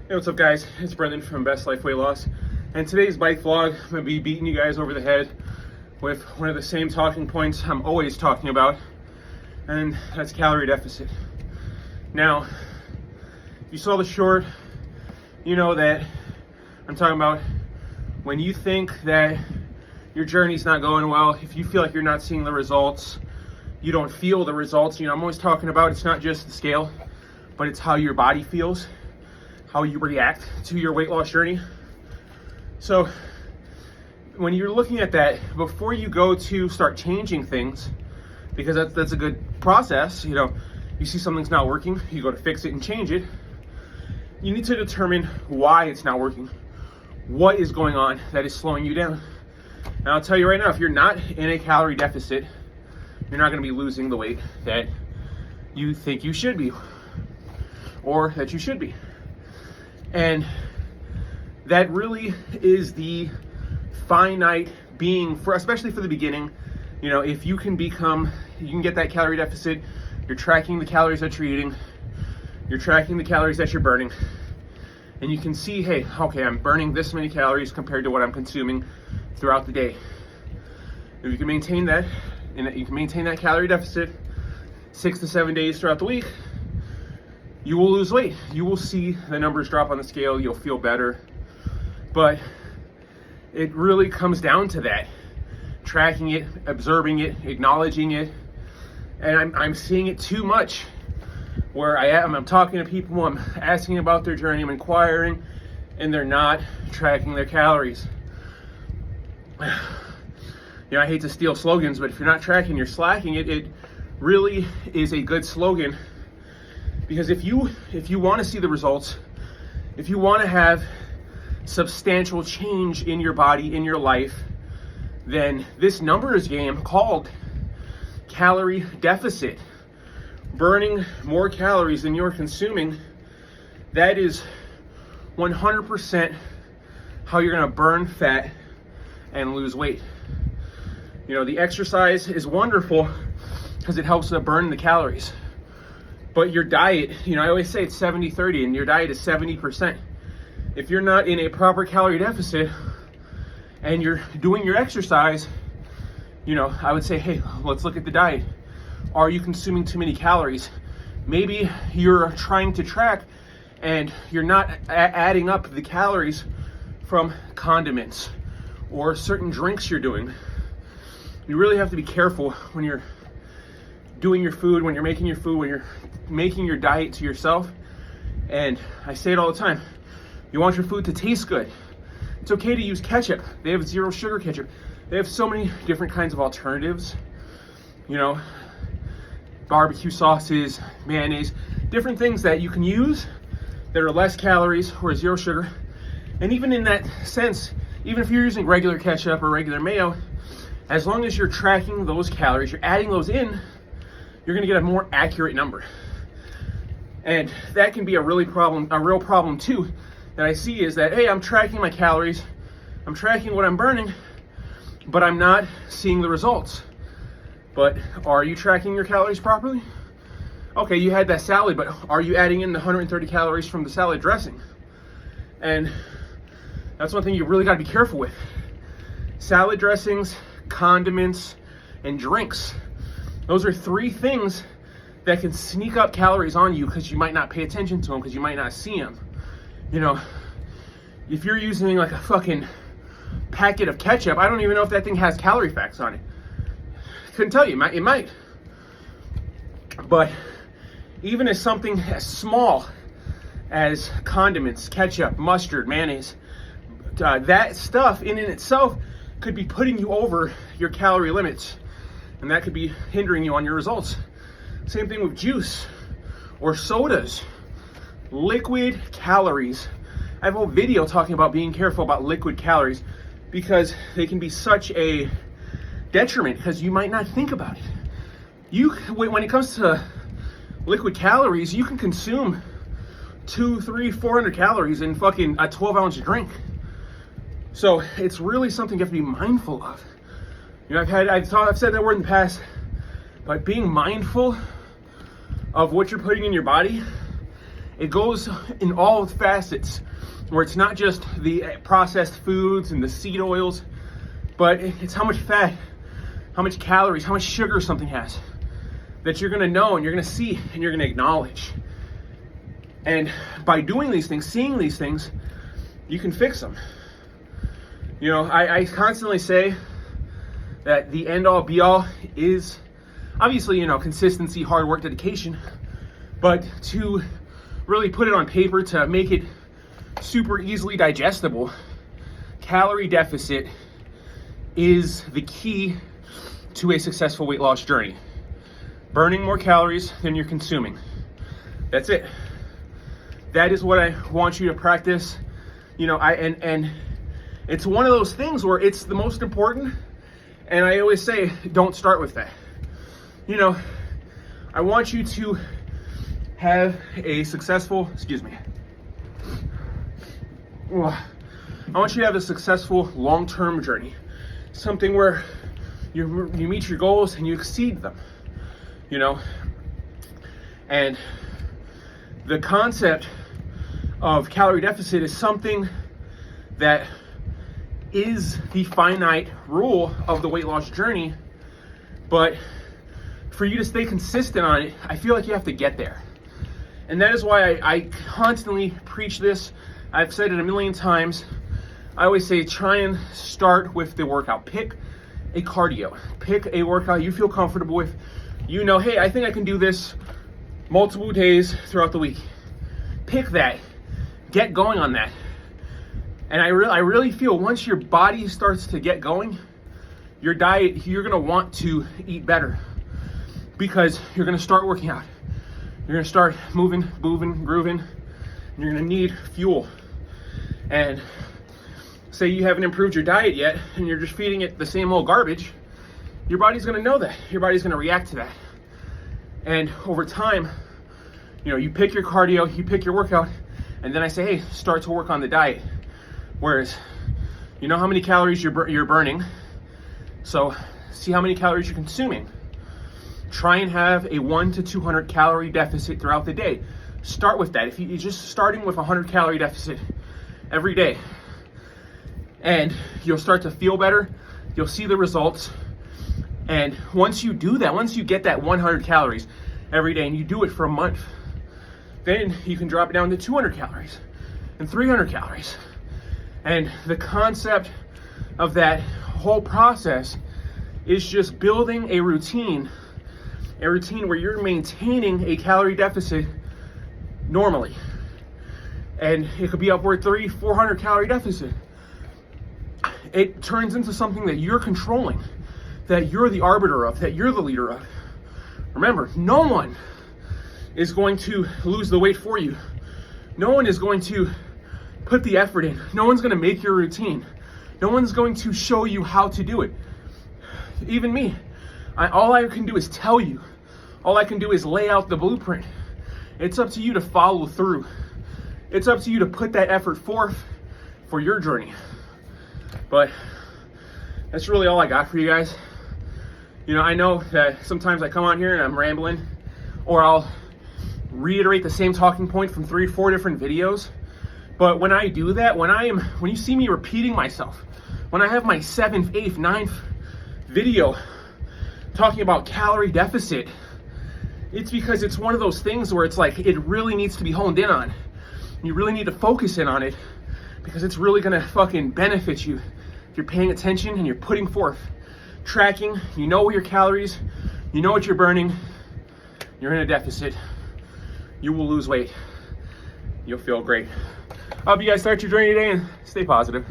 Hey, what's up guys? It's Brendan from Best Life Weight Loss. And today's bike vlog, I'm going to be beating you guys over the head with one of the same talking points I'm always talking about, and that's calorie deficit. Now, if you saw the short, you know that I'm talking about when you think that your journey's not going well, if you feel like you're not seeing the results, you don't feel the results. I'm always talking about it's not just the scale, but it's how your body feels, how you react to your weight loss journey. So when you're looking at that, before you go to start changing things, because that's a good process, you see something's not working, you go to fix it and change it, you need to determine why it's not working. What is going on that is slowing you down? And I'll tell you right now, if you're not in a calorie deficit, you're not going to be losing the weight that you think you should be, or that you should be. And that really is the finite being, for especially for the beginning. If you can get that calorie deficit, you're tracking the calories that you're eating, you're tracking the calories that you're burning, and you can see, hey, okay, I'm burning this many calories compared to what I'm consuming throughout the day. If you can maintain that, and you can maintain that calorie deficit 6 to 7 days throughout the week, you will lose weight. You will see the numbers drop on the scale. You'll feel better. But it really comes down to that. Tracking it, observing it, acknowledging it. And I'm seeing it too much where I'm talking to people, I'm asking about their journey, I'm inquiring, and they're not tracking their calories. I hate to steal slogans, but if you're not tracking, you're slacking. It really is a good slogan. Because if you want to see the results, if you want to have substantial change in your body, in your life, then this numbers game called calorie deficit, burning more calories than you're consuming, that is 100% how you're going to burn fat and lose weight. The exercise is wonderful because it helps to burn the calories. But your diet, I always say it's 70-30, and your diet is 70%. If you're not in a proper calorie deficit and you're doing your exercise, I would say, hey, let's look at the diet. Are you consuming too many calories? Maybe you're trying to track and you're not adding up the calories from condiments or certain drinks you're doing. You really have to be careful when you're doing your food, when you're making your food, when you're making your diet to yourself. And I say it all the time, you want your food to taste good. It's okay to use ketchup. They have 0 sugar ketchup. They have so many different kinds of alternatives, barbecue sauces, mayonnaise, different things that you can use that are less calories or 0 sugar. And even in that sense, even if you're using regular ketchup or regular mayo, as long as you're tracking those calories, you're adding those in, you're going to get a more accurate number. And that can be a real problem too, that I see is that, hey, I'm tracking my calories, I'm tracking what I'm burning, but I'm not seeing the results. But are you tracking your calories properly? Okay, you had that salad, but are you adding in the 130 calories from the salad dressing? And that's one thing you really got to be careful with. Salad dressings, condiments, and drinks. Those are 3 things that can sneak up calories on you because you might not pay attention to them, because you might not see them. If you're using like a fucking packet of ketchup, I don't even know if that thing has calorie facts on it. Couldn't tell you, it might. But even as something as small as condiments, ketchup, mustard, mayonnaise, that stuff in itself could be putting you over your calorie limits. And that could be hindering you on your results. Same thing with juice or sodas. Liquid calories. I have a whole video talking about being careful about liquid calories because they can be such a detriment because you might not think about it. When it comes to liquid calories, you can consume 200, 300, 400 calories in fucking a 12-ounce drink. So it's really something you have to be mindful of. I've said that word in the past, but being mindful of what you're putting in your body It goes in all facets, where it's not just the processed foods and the seed oils, but it's how much fat, how much calories, how much sugar something has that you're gonna know and you're gonna see and you're gonna acknowledge. And by doing these things, seeing these things, you can fix them. You know, I constantly say that the end all be all is obviously, you know, consistency, hard work, dedication, but to really put it on paper, to make it super easily digestible, calorie deficit is the key to a successful weight loss journey. Burning more calories than you're consuming. That's it. That is what I want you to practice. You know, and it's one of those things where it's the most important, and I always say, don't start with that. You know, I want you to have a successful, I want you to have a successful long-term journey. Something where you meet your goals and you exceed them, you know? And the concept of calorie deficit is something that is the finite rule of the weight loss journey, but for you to stay consistent on it, I feel like you have to get there. And that is why I constantly preach this. I've said it a million times. I always say, try and start with the workout. Pick a cardio. Pick a workout you feel comfortable with. You know, hey, I think I can do this multiple days throughout the week. Pick that. Get going on that. And I really feel once your body starts to get going, your diet, you're gonna want to eat better because you're gonna start working out. You're gonna start moving, grooving, and you're gonna need fuel. And say you haven't improved your diet yet and you're just feeding it the same old garbage, your body's gonna know that. Your body's gonna react to that. And over time, you know, you pick your cardio, you pick your workout, and then I say, hey, start to work on the diet. Whereas, you know how many calories you're burning, so see how many calories you're consuming. Try and have a 100 to 200 calorie deficit throughout the day. Start with that. If you're just starting with 100 calorie deficit every day, and you'll start to feel better, you'll see the results. And once you do that, once you get that 100 calories every day and you do it for a month, then you can drop it down to 200 calories and 300 calories. And the concept of that whole process is just building a routine where you're maintaining a calorie deficit normally. And it could be upward 300-400 calorie deficit. It turns into something that you're controlling, that you're the arbiter of, that you're the leader of. Remember, no one is going to lose the weight for you. No one is going to put the effort in. No one's going to make your routine. No one's going to show you how to do it. Even me. All I can do is tell you. All I can do is lay out the blueprint. It's up to you to follow through. It's up to you to put that effort forth for your journey. But that's really all I got for you guys. You know, I know that sometimes I come on here and I'm rambling, or I'll reiterate the same talking point from 3 or 4 different videos. But when I do that, when you see me repeating myself, when I have my 7th, 8th, 9th video talking about calorie deficit, it's because it's one of those things where it's like it really needs to be honed in on. You really need to focus in on it because it's really gonna fucking benefit you if you're paying attention and you're putting forth, tracking, you know your calories, you know what you're burning, you're in a deficit, you will lose weight, you'll feel great. I hope you guys start your journey today and stay positive.